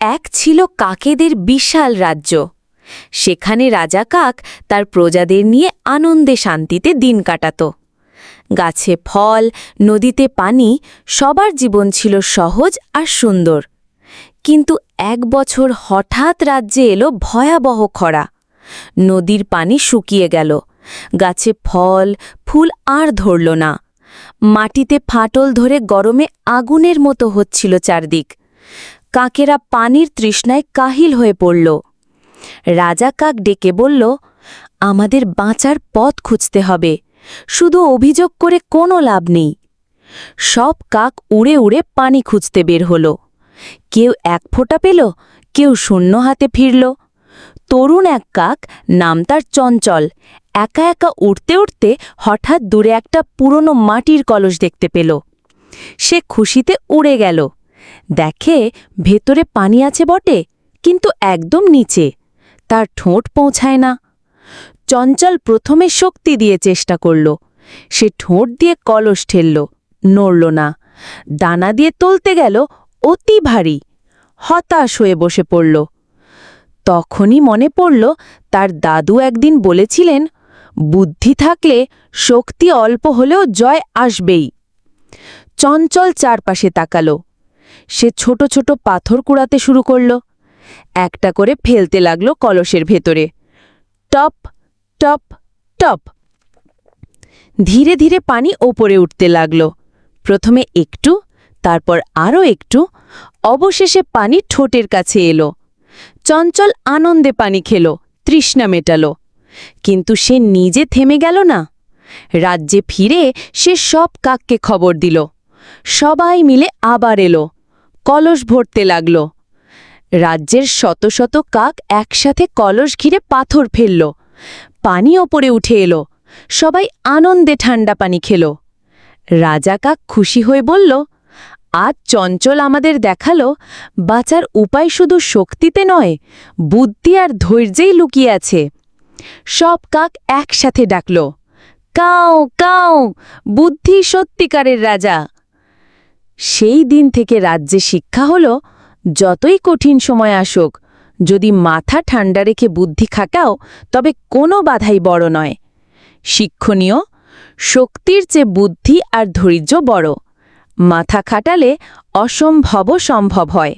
এক ছিল কাকেদের বিশাল রাজ্য। সেখানে রাজা কাক তার প্রজাদের নিয়ে আনন্দে শান্তিতে দিন কাটাত। গাছে ফল, নদীতে পানি, সবার জীবন ছিল সহজ আর সুন্দর। কিন্তু এক বছর হঠাৎ রাজ্যে এলো ভয়াবহ খরা। নদীর পানি শুকিয়ে গেল, গাছে ফল ফুল আর ধরল না। মাটিতে ফাটল ধরে গরমে আগুনের মতো হচ্ছিল চারদিক। কাকেরা পানির তৃষ্ণায় কাহিল হয়ে পড়ল। রাজা কাক ডেকে বলল, আমাদের বাঁচার পথ খুঁজতে হবে, শুধু অভিযোগ করে কোনো লাভ নেই। সব কাক উড়ে উড়ে পানি খুঁজতে বের হল। কেউ এক ফোঁটা পেল, কেউ শূন্য হাতে ফিরল। তরুণ এক কাক, নাম তার চঞ্চল, একা একা উড়তে উড়তে হঠাৎ দূরে একটা পুরনো মাটির কলস দেখতে পেল। সে খুশিতে উড়ে গেল। দেখে ভেতরে পানি আছে বটে, কিন্তু একদম নিচে, তার ঠোঁট পৌঁছায় না। চঞ্চল প্রথমে শক্তি দিয়ে চেষ্টা করল। সে ঠোঁট দিয়ে কলস ঠেলল, নড়ল না। দানা দিয়ে তুলতে গেল, অতি ভারী। হতাশ হয়ে বসে পড়ল। তখনই মনে পড়ল তার দাদু একদিন বলেছিলেন, বুদ্ধি থাকলে শক্তি অল্প হলেও জয় আসবেই। চঞ্চল চারপাশে তাকাল। সে ছোট ছোট পাথর কুড়াতে শুরু করল। একটা করে ফেলতে লাগল কলসের ভেতরে। Top top top. ধীরে ধীরে পানি ওপরে উঠতে লাগল। প্রথমে একটু, তারপর আরও একটু, অবশেষে পানি ঠোঁটের কাছে এলো। চঞ্চল আনন্দে পানি খেল, তৃষ্ণা মেটাল। কিন্তু সে নিজে থেমে গেল না। রাজ্যে ফিরে সে সব কাককে খবর দিল। সবাই মিলে আবার এলো, কলস ভরতে লাগল। রাজ্যের শত শত কাক একসাথে কলস ঘিরে পাথর ফেলল। পানি ওপরে উঠে এলো। সবাই আনন্দে ঠান্ডা পানি খেল। রাজা কাক খুশি হয়ে বলল, আজ চঞ্চল আমাদের দেখালো বাঁচার উপায় শুধু শক্তিতে নয়, বুদ্ধি আর ধৈর্যেই লুকিয়ে আছে। সব কাক একসাথে ডাকল, কাও কাও, বুদ্ধি সত্যিকারের রাজা। সেই দিন থেকে রাজ্যে শিক্ষা হল, যতই কঠিন সময় আসুক, যদি মাথা ঠান্ডা রেখে বুদ্ধি খাটাও, তবে কোনো বাধাই বড় নয়। শিক্ষণীয়, শক্তির চেয়ে বুদ্ধি আর ধৈর্য বড়। মাথা খাটালে অসম্ভবও সম্ভব হয়।